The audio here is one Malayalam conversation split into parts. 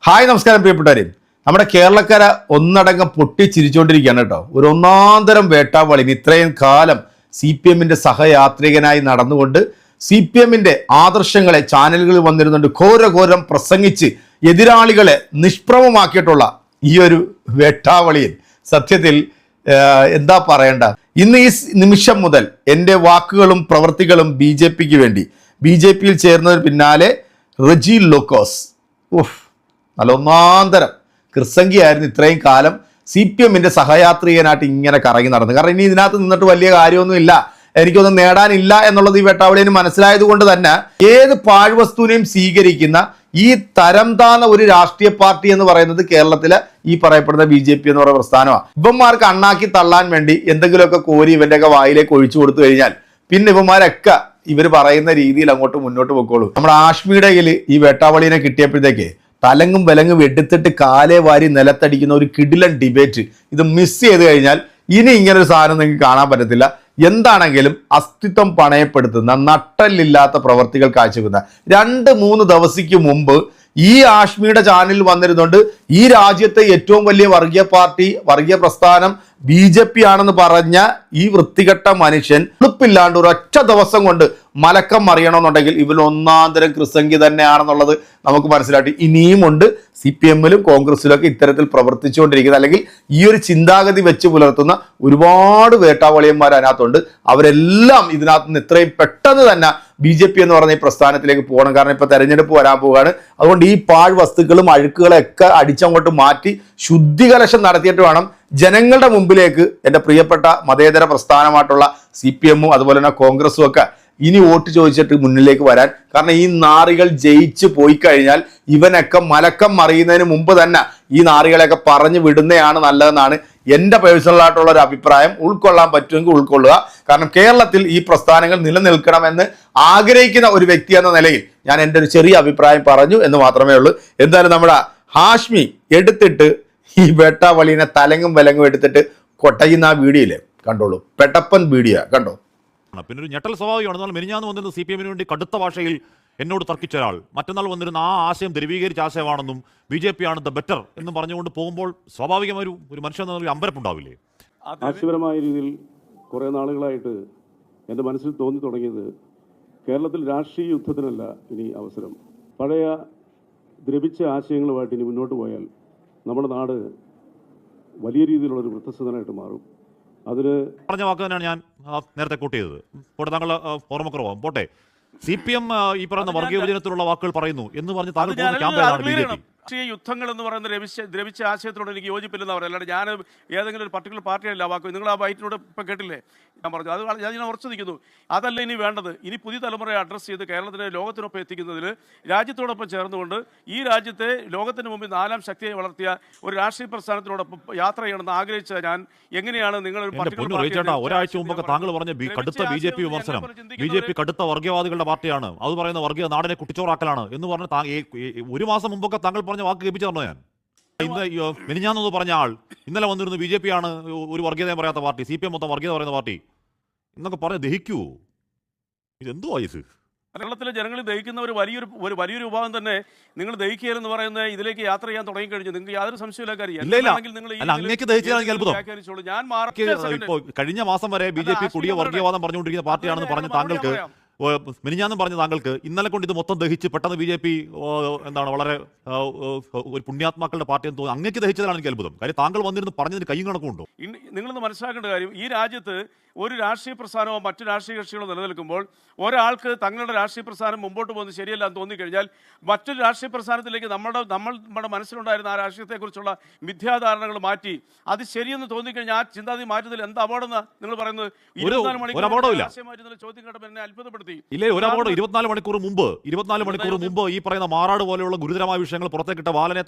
ഹായ് നമസ്കാരം പ്രിയപ്പെട്ടവരെ. നമ്മുടെ കേരളക്കര ഒന്നടങ്കം പൊട്ടിച്ചിരിച്ചുകൊണ്ടിരിക്കുകയാണ് കേട്ടോ. ഒരു ഒന്നാന്തരം വേട്ടാവളിന് ഇത്രയും കാലം CPM-ന്റെ സഹയാത്രികനായി നടന്നുകൊണ്ട് CPM-ന്റെ ആദർശങ്ങളെ ചാനലുകളിൽ വന്നിരുന്നുണ്ട് ഘോരഘോരം പ്രസംഗിച്ച് എതിരാളികളെ നിഷ്പ്രഭമാക്കിയിട്ടുള്ള ഈ ഒരു വേട്ടാവളിയിൽ സത്യത്തിൽ എന്താ പറയണ്ട. ഇന്ന് ഈ നിമിഷം മുതൽ എൻ്റെ വാക്കുകളും പ്രവൃത്തികളും BJPക്ക് വേണ്ടി BJPയിൽ ചേർന്നതിന് പിന്നാലെ റെജി ലൂക്കോസ് നല്ല ഒന്നാന്തരം ക്രിസംഗിയായിരുന്നു ഇത്രയും കാലം CPM-ന്റെ സഹയാത്രികനായിട്ട് ഇങ്ങനെ കറങ്ങി നടന്നു. കാരണം ഇനി ഇതിനകത്ത് നിന്നിട്ട് വലിയ കാര്യമൊന്നുമില്ല, എനിക്കൊന്നും നേടാനില്ല എന്നുള്ളത് ഈ വേട്ടാവളിന് മനസ്സിലായത് കൊണ്ട് തന്നെ ഏത് പാഴ്വസ്തുവിനെയും സ്വീകരിക്കുന്ന ഈ തരം താന്ന ഒരു രാഷ്ട്രീയ പാർട്ടി എന്ന് പറയുന്നത് കേരളത്തിലെ ഈ പറയപ്പെടുന്ന BJP എന്ന് പറയുന്ന പ്രസ്ഥാനമാണ്. ഇവന്മാർക്ക് അണ്ണാക്കി തള്ളാൻ വേണ്ടി എന്തെങ്കിലുമൊക്കെ കോരി ഇവന്റെയൊക്കെ വായിലേക്ക് ഒഴിച്ചു കൊടുത്തു കഴിഞ്ഞാൽ പിന്നെ ഇവന്മാരൊക്കെ ഇവർ പറയുന്ന രീതിയിൽ അങ്ങോട്ട് മുന്നോട്ട് പോയിക്കോളൂ. നമ്മുടെ ആഷ്മിയുടെ കയ്യിൽ ഈ വേട്ടാവളിനെ കിട്ടിയപ്പോഴത്തേക്ക് തലങ്ങും വിലങ്ങും എടുത്തിട്ട് കാലേ വാരി നിലത്തടിക്കുന്ന ഒരു കിടിലൻ ഡിബേറ്റ് ഇത് മിസ് ചെയ്ത് കഴിഞ്ഞാൽ ഇനി ഇങ്ങനൊരു സാധനം നിങ്ങൾക്ക് കാണാൻ പറ്റത്തില്ല. എന്താണെങ്കിലും അസ്തിത്വം പണയപ്പെടുത്തുന്ന നട്ടല്ലില്ലാത്ത പ്രവർത്തികൾ കാഴ്ചവെക്കുന്ന 2-3 ദിവസത്തേക്ക് മുമ്പ് ഈ ആഷ്മിയുടെ ചാനലിൽ വന്നിരുന്നുണ്ട് ഈ രാജ്യത്തെ ഏറ്റവും വലിയ വർഗീയ പാർട്ടി വർഗീയ പ്രസ്ഥാനം BJP ആണെന്ന് പറഞ്ഞ ഈ വൃത്തികെട്ട മനുഷ്യൻ ഉളുപ്പില്ലാണ്ട് ഒരൊറ്റ ദിവസം കൊണ്ട് മലക്കം മറിയണമെന്നുണ്ടെങ്കിൽ ഇവർ ഒന്നാന്തരം ക്രിസംഗി തന്നെയാണെന്നുള്ളത് നമുക്ക് മനസ്സിലാക്കി. ഇനിയുമുണ്ട് CPM-ലും കോൺഗ്രസിലൊക്കെ ഇത്തരത്തിൽ പ്രവർത്തിച്ചുകൊണ്ടിരിക്കുന്നത് അല്ലെങ്കിൽ ഈ ഒരു ചിന്താഗതി വെച്ച് പുലർത്തുന്ന ഒരുപാട് വേട്ടാവളിയന്മാർ അതിനകത്തുണ്ട്. അവരെല്ലാം ഇതിനകത്ത് നിന്ന് ഇത്രയും പെട്ടെന്ന് തന്നെ BJP എന്ന് പറഞ്ഞ ഈ പ്രസ്ഥാനത്തിലേക്ക് പോകണം. കാരണം ഇപ്പൊ തെരഞ്ഞെടുപ്പ് വരാൻ പോവുകയാണ്. അതുകൊണ്ട് ഈ പാഴ് വസ്തുക്കളും അഴുക്കുകളൊക്കെ അടിച്ചങ്ങോട്ട് മാറ്റി ശുദ്ധികലശം നടത്തിയിട്ട് വേണം ജനങ്ങളുടെ മുമ്പിലേക്ക് എൻ്റെ പ്രിയപ്പെട്ട മതേതര പ്രസ്ഥാനമായിട്ടുള്ള CPM-ഉം അതുപോലെ തന്നെ കോൺഗ്രസും ഒക്കെ ഇനി വോട്ട് ചോദിച്ചിട്ട് മുന്നിലേക്ക് വരാൻ. കാരണം ഈ നാറികൾ ജയിച്ച് പോയി കഴിഞ്ഞാൽ ഇവനൊക്കെ മലക്കം മറിയുന്നതിന് മുമ്പ് തന്നെ ഈ നാറികളെയൊക്കെ പറഞ്ഞു വിടുന്നതാണ് നല്ലതെന്നാണ് എൻ്റെ പേഴ്സണലായിട്ടുള്ള ഒരു അഭിപ്രായം. ഉൾക്കൊള്ളാൻ പറ്റുമെങ്കിൽ ഉൾക്കൊള്ളുക. കാരണം കേരളത്തിൽ ഈ പ്രസ്ഥാനങ്ങൾ നിലനിൽക്കണമെന്ന് ആഗ്രഹിക്കുന്ന ഒരു വ്യക്തി എന്ന നിലയിൽ ഞാൻ എൻ്റെ ഒരു ചെറിയ അഭിപ്രായം പറഞ്ഞു എന്ന് മാത്രമേ ഉള്ളൂ. എന്തായാലും നമ്മുടെ ഹാഷ്മി എടുത്തിട്ട് ഈ വേട്ടാവളിനെ തലങ്ങും വിലങ്ങും എടുത്തിട്ട് കൊട്ടയുന്ന ആ വീഡിയോയില്ലേ കണ്ടോളൂ. പെട്ടപ്പൻ വീഡിയോ കണ്ടോ. പിന്നെ ഒരു ഞെട്ടൽ സ്വാഭാവികമാണ്. എന്നാൽ മെനിഞ്ഞാന്ന് വന്നിരുന്ന CPM-ന് വേണ്ടി കടുത്ത ഭാഷയിൽ എന്നോട് തർക്കിച്ച ഒരാൾ മറ്റന്നാൾ വന്നിരുന്ന ആ ആശയം ധ്രുവീകരിച്ച ആശയമാണെന്നും BJP ആണ് ദ ബെറ്റർ എന്നും പറഞ്ഞുകൊണ്ട് പോകുമ്പോൾ സ്വാഭാവികമായ ഒരു മനുഷ്യൻ എന്ന അമ്പരപ്പുണ്ടാവില്ലേ? ആശയപരമായ രീതിയിൽ കുറേ നാളുകളായിട്ട് എൻ്റെ മനസ്സിൽ തോന്നി തുടങ്ങിയത് കേരളത്തിൽ രാഷ്ട്രീയ യുദ്ധത്തിനല്ല ഇനി അവസരം. പഴയ ദ്രവിച്ച ആശയങ്ങളുമായിട്ട് ഇനി മുന്നോട്ട് പോയാൽ നമ്മുടെ നാട് വലിയ രീതിയിലുള്ളൊരു വൃദ്ധസ്ഥനായിട്ട് മാറും. അതിന് പറഞ്ഞ വാക്ക് തന്നെയാണ് ഞാൻ നേരത്തെ കോട്ട് ചെയ്തത്. പോട്ടെ, താങ്കൾ ഓർമ്മക്കുറവാകും. പോട്ടെ, CPM ഈ പറയുന്ന വർഗീയ വിഭജനത്തിലുള്ള വാക്കുകൾ പറയുന്നു എന്ന് പറഞ്ഞ് താങ്കൾ ക്യാമ്പയിനാണ് BJP. രാഷ്ട്രീയ യുദ്ധങ്ങൾ എന്ന് പറയുന്ന ദ്രവിച്ച ആശയത്തിനോട് എനിക്ക് യോജിപ്പില്ലെന്ന് പറയാം. അല്ലാണ്ട് ഞാൻ ഏതെങ്കിലും ഒരു പർട്ടിക്കുലർ പാർട്ടിയല്ല വാക്ക്. നിങ്ങൾ ആ ബൈറ്റിനോട് ഇപ്പം കേട്ടില്ലേ ഞാൻ പറഞ്ഞു. അത് ഞാൻ ഉറച്ചു നിൽക്കുന്നു. അതല്ല ഇനി വേണ്ടത്. ഇനി പുതിയ തലമുറയെ അഡ്രസ്സ് ചെയ്ത് കേരളത്തിനെ ലോകത്തിനൊപ്പം എത്തിക്കുന്നതിൽ രാജ്യത്തോടൊപ്പം ചേർന്നുകൊണ്ട് ഈ രാജ്യത്തെ ലോകത്തിന് മുമ്പിൽ 4ാം ശക്തിയെ വളർത്തിയ ഒരു രാഷ്ട്രീയ പ്രസ്ഥാനത്തിനോടൊപ്പം യാത്ര ചെയ്യണമെന്ന് ആഗ്രഹിച്ച ഞാൻ എങ്ങനെയാണ് നിങ്ങൾ ഒരാഴ്ച മുമ്പൊക്കെ താങ്കൾ പറഞ്ഞ കടുത്ത BJP വിമർശനം, BJP കടുത്ത വർഗീയവാദികളുടെ പാർട്ടിയാണ്, അത് പറയുന്ന വർഗീയ നാടിനെ കുട്ടിച്ചോറാക്കലാണ് എന്ന് പറഞ്ഞ് ഒരു മാസം മുമ്പൊക്കെ താങ്കൾ പറഞ്ഞ വാക്ക് കേൾപ്പിച്ചു തരണോ ഞാൻ? ഇന്ന് മെനിഞ്ഞാന്ന് പറഞ്ഞ ആൾ ഇന്നലെ വന്നിരുന്നു BJP ആണ് ഒരു വർഗീയത പറയാത്ത പാർട്ടി, CPM മൊത്തം വർഗീയത പറയുന്ന പാർട്ടി എന്നൊക്കെ പറഞ്ഞ് ദഹിക്കൂ. ഇതെന്തോ ഇത്? കേരളത്തിലെ ജനങ്ങൾ ദഹിക്കുന്ന ഒരു വലിയൊരു വിഭാഗം തന്നെ നിങ്ങൾ ദഹിക്കുകയെന്ന് പറയുന്നത് ഇതിലേക്ക് യാത്ര ചെയ്യാൻ തുടങ്ങിക്കഴിഞ്ഞു. നിങ്ങൾക്ക് യാതൊരു സംശയമില്ല കാര്യം. കഴിഞ്ഞ മാസം വരെ BJP കൊടിയ വർഗീയവാദം പറഞ്ഞുകൊണ്ടിരിക്കുന്ന പാർട്ടിയാണെന്ന് പറഞ്ഞ് താങ്കൾക്ക് മെനിഞ്ഞാന്നും പറഞ്ഞ താങ്കൾക്ക് ഇന്നലെ കൊണ്ട് ഇത് മൊത്തം ദഹിച്ച് പെട്ടെന്ന് BJP എന്താണ് വളരെ ഒരു പുണ്യാത്മാക്കളുടെ പാർട്ടി എന്ന് തോന്നുന്നു. അങ്ങേക്ക് ദഹിച്ചതാണ് എനിക്ക് അത്ഭുതം. കാര്യം താങ്കൾ വന്നിരുന്ന് പറഞ്ഞതിന് കയ്യും കണക്കുണ്ടോ? നിങ്ങളൊന്ന് മനസ്സിലാക്കേണ്ട കാര്യം, ഈ രാജ്യത്ത് ഒരു രാഷ്ട്രീയ പ്രസ്ഥാനമോ മറ്റു രാഷ്ട്രീയ കക്ഷികളോ നിലനിൽക്കുമ്പോൾ ഒരാൾക്ക് തങ്ങളുടെ രാഷ്ട്രീയ പ്രസ്ഥാനം മുമ്പോട്ട് പോകുന്നത് ശരിയല്ല എന്ന് തോന്നിക്കഴിഞ്ഞാൽ മറ്റൊരു രാഷ്ട്രീയ പ്രസ്ഥാനത്തിലേക്ക് നമ്മുടെ മനസ്സിലുണ്ടായിരുന്ന ആ രാഷ്ട്രീയത്തെക്കുറിച്ചുള്ള മിഥ്യാധാരണകൾ മാറ്റി അത് ശരിയെന്ന് തോന്നിക്കഴിഞ്ഞാൽ ആ ചിന്താഗതി മാറ്റുന്നതിൽ എന്താ അപകടമെന്ന് നിങ്ങൾ പറയുന്നത്? 24 മണിക്കൂർ ചോദ്യം കേട്ടപ്പോൾ എന്നെ അത്ഭുതപ്പെടുത്തി. ഇല്ലേ, ഒരു അപകടം. 24 മണിക്കൂർ മുമ്പ് ഈ പറയുന്ന മാറാട് പോലെയുള്ള ഗുരുതരമായ വിഷയങ്ങൾ പുറത്തേക്കിട്ട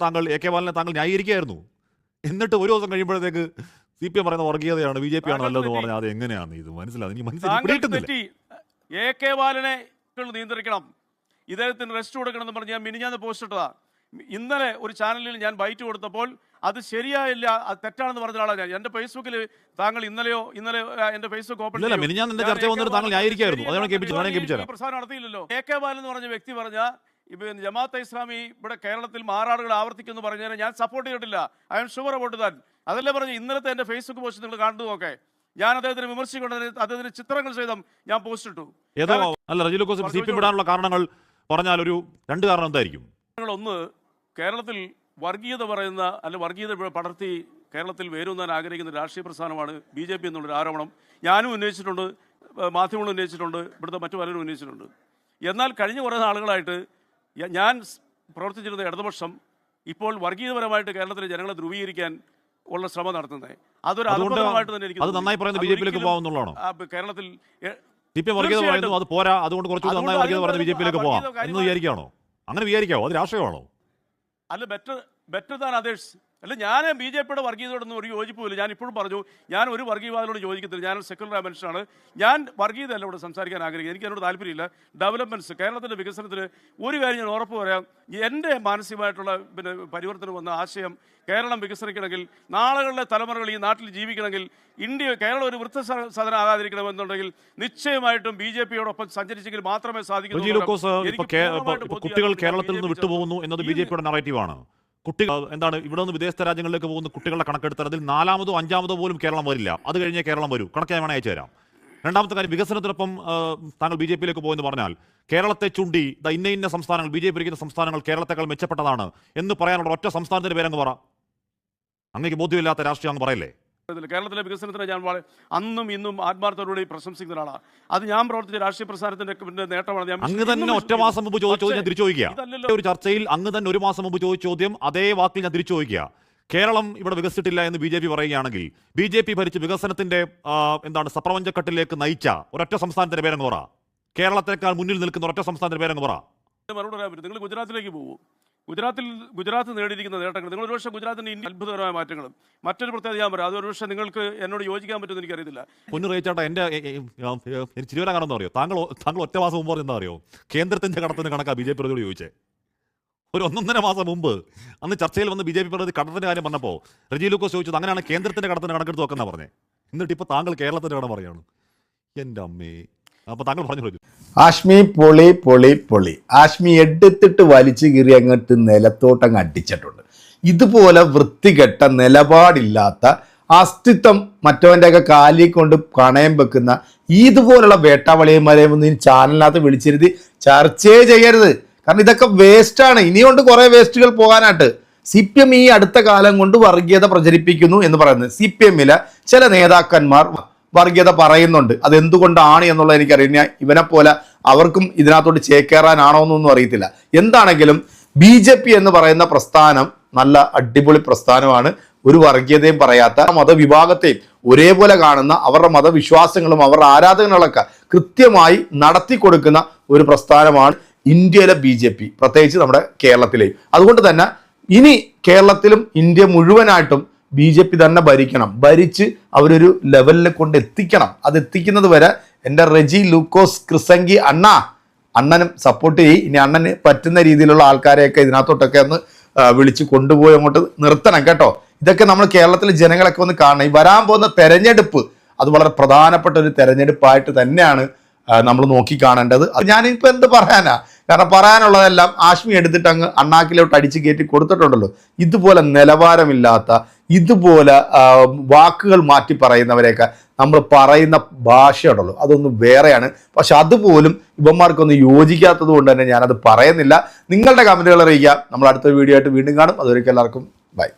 AK ബാലനെ താങ്കൾ ന്യായീകരിക്കുകയായിരുന്നു. എന്നിട്ട് ഒരു ദിവസം കഴിയുമ്പോഴത്തേക്ക് CPM പറയുന്ന വർഗീയതയാണ്, BJP ആണ് നല്ലതെന്ന് പറഞ്ഞാൽ അത് എങ്ങനെയാണ് ഇത് മനസ്സിലാകുന്നില്ല? AK ബാലനെ നിയന്ത്രിക്കണം, ഇദ്ദേഹത്തിന് റെസ്റ്റ് കൊടുക്കണം എന്ന് പറഞ്ഞ് ഞാൻ മിനിഞ്ഞാന്ന് പോസ്റ്റ് ഇട്ടതാ. ഇന്നലെ ഒരു ചാനലിൽ ഞാൻ ബൈറ്റ് കൊടുത്തപ്പോൾ അത് ശരിയായില്ല, അത് തെറ്റാണെന്ന് പറഞ്ഞ ആളാണ് ഞാൻ. എന്റെ ഫേസ്ബുക്കിൽ താങ്കൾ ഇന്നലെ എന്റെ ഫേസ്ബുക്ക് ഓപ്പൺ പ്രസാരം നടത്തിയില്ലല്ലോ. AK ബാലൻ എന്ന് പറഞ്ഞ വ്യക്തി പറഞ്ഞ ഇപ്പം ജമാഅത്തെ ഇസ്ലാമി ഇവിടെ കേരളത്തിൽ മാറാടുകൾ ആവർത്തിക്കുമെന്ന് പറഞ്ഞതിനെ ഞാൻ സപ്പോർട്ട് ചെയ്തിട്ടില്ല. I am sure about that. അതല്ലേ പറഞ്ഞ് ഇന്നലത്തെ എൻ്റെ ഫേസ്ബുക്ക് പോസ്റ്റ് നിങ്ങൾ കണ്ടു നോക്കെ. ഞാൻ അദ്ദേഹത്തിന് വിമർശിക്കൊണ്ട് അദ്ദേഹത്തിന് ചിത്രങ്ങൾ സഹിതം ഞാൻ പോസ്റ്റ് ഇട്ടു. ഏതോ അല്ല റജി ലൂക്കോസ് CPM വിടാനുള്ള കാരണങ്ങൾ പറഞ്ഞാൽ ഒരു 2 കാരണം എന്തായിരിക്കും? ഒന്ന്, കേരളത്തിൽ വർഗീയത പറയുന്ന വർഗീയത പടർത്തി കേരളത്തിൽ വേരൂന്നാൻ ആഗ്രഹിക്കുന്ന രാഷ്ട്രീയ പ്രസ്ഥാനമാണ് BJP എന്നുള്ളൊരു ആരോപണം ഞാനും ഉന്നയിച്ചിട്ടുണ്ട്, മാധ്യമങ്ങളും ഉന്നയിച്ചിട്ടുണ്ട്, ഇവിടുത്തെ മറ്റു പലരും ഉന്നയിച്ചിട്ടുണ്ട്. എന്നാൽ കഴിഞ്ഞ കുറേ നാളുകളായിട്ട് ഞാൻ പ്രവർത്തിച്ചിരുന്ന ഇടതുപക്ഷം ഇപ്പോൾ വർഗീയപരമായിട്ട് കേരളത്തിലെ ജനങ്ങളെ ധ്രുവീകരിക്കാൻ ഉള്ള ശ്രമം നടത്തുന്നത് അതൊരു അപകടമായിട്ട് തന്നെ എനിക്ക് അത് നന്നായി പറയുന്നത് BJP-യിലേക്ക് പോകാമെന്നുള്ളതാണോ? കേരളത്തിൽ CPM വർഗീയത പറയുന്നു, അത് പോരാ, അതുകൊണ്ട് കുറച്ചുകൂടി നന്നായി വർഗീയത പറയുന്നത് BJP-യിലേക്ക് പോകാം എന്ന് വിചാരിക്കുകയാണോ? അങ്ങനെ വിചാരിക്കാവോ? അത് രാഷ്ട്രീയമാണോ? അല്ല, ബെറ്റർ ദാൻ അതേഴ്സ്. അല്ല, ഞാൻ BJP-യുടെ വർഗീയതയോടൊന്നും ഒരു യോജിപ്പില്ല. ഞാൻ ഇപ്പോഴും പറഞ്ഞു, ഞാൻ ഒരു വർഗീയവാദിനോട് യോജിക്കത്തില്ല. ഞാൻ സെക്യുലർ മനുഷ്യനാണ്. ഞാൻ വർഗീയതയല്ല ഇവിടെ സംസാരിക്കാൻ ആഗ്രഹിക്കുന്നത്. എനിക്ക് അതിനോട് താല്പര്യമില്ല. ഡെവലപ്മെൻറ്റ്സ്, കേരളത്തിൻ്റെ വികസനത്തിന് ഒരു കാര്യം ഞാൻ ഉറപ്പ് പറയാം, എൻ്റെ മാനസികമായിട്ടുള്ള പരിവർത്തനം വന്ന ആശയം കേരളം വികസിക്കണമെങ്കിൽ, നാളുകളിലെ തലമുറകൾ ഈ നാട്ടിൽ ജീവിക്കണമെങ്കിൽ, കേരളം ഒരു വൃദ്ധസദനം ആകാതിരിക്കണമെന്നുണ്ടെങ്കിൽ നിശ്ചയമായിട്ടും BJP-യോടൊപ്പം സഞ്ചരിച്ചെങ്കിൽ മാത്രമേ സാധിക്കൂ. കുട്ടികൾ കേരളത്തിൽ നിന്ന് വിട്ടുപോകുന്നു എന്നത് BJP-യുടെ നറേറ്റീവാണ്. കുട്ടികൾ എന്താണ് ഇവിടെ നിന്ന് വിദേശ രാജ്യങ്ങളിലേക്ക് പോകുന്ന കുട്ടികളുടെ കണക്കെടുത്താൽ അതിൽ 4-മോ 5-മോ പോലും കേരളം വരില്ല. അത് കഴിഞ്ഞേ കേരളം വരൂ. കണക്ക് ഞാൻ വേണേൽ അയച്ചു തരാം. രണ്ടാമത്തെ കാര്യം, വികസനത്തിനൊപ്പം താങ്കൾ BJP-യിലേക്ക് പോയെന്ന് പറഞ്ഞാൽ കേരളത്തെ ചുണ്ടി ഇന്ന സംസ്ഥാനങ്ങൾ BJP ഭരിക്കുന്ന സംസ്ഥാനങ്ങൾ കേരളത്തെക്കാൾ മെച്ചപ്പെട്ടതാണ് എന്ന് പറയാനുള്ള ഒറ്റ സംസ്ഥാനത്തിന്റെ പേരങ്ങ് പറ. അങ്ങേക്ക് ബോധ്യമില്ലാത്ത രാഷ്ട്രീയം അങ്ങ് പറയല്ലേ? കേരളത്തിലെ വികസനത്തിന് ഞാൻ അന്നും ഇന്നും ആത്മാർത്ഥത്തോടുകൂടി പ്രശംസിക്കുന്ന ഒരാളാണ്. അത് ഞാൻ പ്രവർത്തിച്ച രാഷ്ട്രീയ പ്രസ്ഥാനത്തിന്റെ നേട്ടമാണ്. അങ്ങ് തന്നെ ഒറ്റ മാസം മുമ്പ് ചോദിച്ച ചോദ്യം ഞാൻ തിരിച്ചു ചോദിക്കുക. ഒരു ചർച്ചയിൽ അങ്ങ് തന്നെ 1 മാസം മുമ്പ് ചോദിച്ച ചോദ്യം അതേ വാക്കിൽ ഞാൻ തിരിച്ചു ചോദിക്കുക. കേരളം ഇവിടെ വികസിച്ചിട്ടില്ല എന്ന് BJP പറയുകയാണെങ്കിൽ BJP ഭരിച്ച് വികസനത്തിന്റെ സപ്രപഞ്ചക്കെട്ടിലേക്ക് നയിച്ച ഒരൊറ്റ സംസ്ഥാനത്തിന്റെ പേരങ്ങ് പറ. കേരളത്തെക്കാൾ മുന്നിൽ നിൽക്കുന്ന ഒരൊറ്റ സംസ്ഥാനത്തിന്റെ പേരങ്ങ് പറ. മറുപടി പറയാൻ പറ്റും. നിങ്ങൾ ഗുജറാത്തിലേക്ക് പോകും. ഗുജറാത്ത് നേടിയിരിക്കുന്ന നേട്ടങ്ങൾ, നിങ്ങൾ ഒരുപക്ഷെ ഗുജറാത്തിന്റെ അത്ഭുതകരമായ മാറ്റങ്ങളും മറ്റൊരു പ്രത്യേകത ഞാൻ പറയാം, അത് ഒരുപക്ഷെ നിങ്ങൾക്ക് എന്നോട് യോജിക്കാൻ പറ്റുമെന്ന് എനിക്കറിയത്തില്ല. പൊന്നുറയിച്ചാട്ടെ, എൻ്റെ ചിരിവര കാരണം എന്താ അറിയോ? താങ്കൾ ഒറ്റ മാസം മുമ്പ് പറഞ്ഞാൽ എന്താ അറിയോ? കേന്ദ്രത്തിന്റെ കടത്തിന് കണക്കാ BJP പ്രതിയോട് ചോദിച്ചേ. ഒരു 1.5 മാസം മുമ്പ് അന്ന് ചർച്ചയിൽ വന്ന് BJP പ്രതി കടത്തിന്റെ കാര്യം പറഞ്ഞപ്പോൾ റജി ലൂക്കോസ് ചോദിച്ചത് അങ്ങനെയാണ് കേന്ദ്രത്തിന്റെ കടത്തിന് കണക്കെടുത്ത് വെക്കുന്ന പറഞ്ഞേ. എന്നിട്ട് ഇപ്പൊ താങ്കൾ കേരളത്തിന്റെ കടം പറയാണ്. എൻ്റെ അമ്മേ. അപ്പൊ താങ്കൾ പറഞ്ഞു ആഷ്മി പൊളി പൊളി പൊളി. ആഷ്മി എടുത്തിട്ട് വലിച്ചു കീറി അങ്ങോട്ട് നിലത്തോട്ടങ്ങ് അടിച്ചിട്ടുണ്ട്. ഇതുപോലെ വൃത്തികെട്ട നിലപാടില്ലാത്ത അസ്തിത്വം മറ്റവൻ്റെയൊക്കെ കാലിൽ കൊണ്ട് പണയം വെക്കുന്ന ഇതുപോലുള്ള വേട്ടാവളിയന്മാരെ ഒന്നും ഈ ചാനലിനകത്ത് വിളിച്ചിരുത്തി ചർച്ചയെ ചെയ്യരുത്. കാരണം ഇതൊക്കെ വേസ്റ്റാണ്. ഇനിയുണ്ട് കുറേ വേസ്റ്റുകൾ പോകാനായിട്ട്. CPM ഈ അടുത്ത കാലം കൊണ്ട് വർഗീയത പ്രചരിപ്പിക്കുന്നു എന്ന് പറയുന്നത്. CPM-ലെ ചില നേതാക്കന്മാർ വർഗീയത പറയുന്നുണ്ട്. അതെന്തുകൊണ്ടാണ് എന്നുള്ളത് എനിക്കറിയാം. ഇവനെ പോലെ അവർക്കും ഇതിനകത്തോട്ട് ചേക്കേറാനാണോ എന്നൊന്നും അറിയത്തില്ല. എന്താണെങ്കിലും BJP എന്ന് പറയുന്ന പ്രസ്ഥാനം നല്ല അടിപൊളി പ്രസ്ഥാനമാണ്. ഒരു വർഗീയതയും പറയാത്ത, മതവിഭാഗത്തെയും ഒരേപോലെ കാണുന്ന, അവരുടെ മതവിശ്വാസങ്ങളും അവരുടെ ആരാധനകളൊക്കെ കൃത്യമായി നടത്തി കൊടുക്കുന്ന ഒരു പ്രസ്ഥാനമാണ് ഇന്ത്യയിലെ BJP, പ്രത്യേകിച്ച് നമ്മുടെ കേരളത്തിലെയും. അതുകൊണ്ട് തന്നെ ഇനി കേരളത്തിലും ഇന്ത്യ മുഴുവനായിട്ടും BJP തന്നെ ഭരിക്കണം. ഭരിച്ച് അവരൊരു ലെവലിൽ കൊണ്ട് എത്തിക്കണം. അത് എത്തിക്കുന്നത് വരെ എൻ്റെ റജി ലൂക്കോസ് ക്രിസംഗി അണ്ണനും സപ്പോർട്ട് ചെയ്യും. ഇനി അണ്ണന് പറ്റുന്ന രീതിയിലുള്ള ആൾക്കാരെയൊക്കെ ഇതിനകത്തോട്ടൊക്കെ ഒന്ന് വിളിച്ച് കൊണ്ടുപോയി അങ്ങോട്ട് നിർത്തണം കേട്ടോ. ഇതൊക്കെ നമ്മൾ കേരളത്തിലെ ജനങ്ങളൊക്കെ ഒന്ന് കാണണം. ഈ വരാൻ പോകുന്ന തെരഞ്ഞെടുപ്പ് അത് വളരെ പ്രധാനപ്പെട്ട ഒരു തെരഞ്ഞെടുപ്പായിട്ട് തന്നെയാണ് നമ്മൾ നോക്കി കാണേണ്ടത്. ഞാനിപ്പോൾ എന്ത് പറയാനാ? കാരണം പറയാനുള്ളതെല്ലാം ആഷ്മി എടുത്തിട്ട് അങ്ങ് അണ്ണാക്കിലോട്ട് അടിച്ച് കയറ്റി കൊടുത്തിട്ടുണ്ടല്ലോ. ഇതുപോലെ നിലവാരമില്ലാത്ത, ഇതുപോലെ വാക്കുകൾ മാറ്റി പറയുന്നവരെയൊക്കെ നമ്മൾ പറയുന്ന ഭാഷയുണ്ടല്ലോ അതൊന്നും വേറെയാണ്. പക്ഷെ അതുപോലും ഇവന്മാർക്കൊന്നും യോജിക്കാത്തത് കൊണ്ട് തന്നെ ഞാനത് പറയുന്നില്ല. നിങ്ങളുടെ കമൻറ്റുകൾ അറിയിക്കുക. നമ്മൾ അടുത്ത വീഡിയോ ആയിട്ട് വീണ്ടും കാണും. അതുവരെയ്ക്കും എല്ലാവർക്കും ബൈ.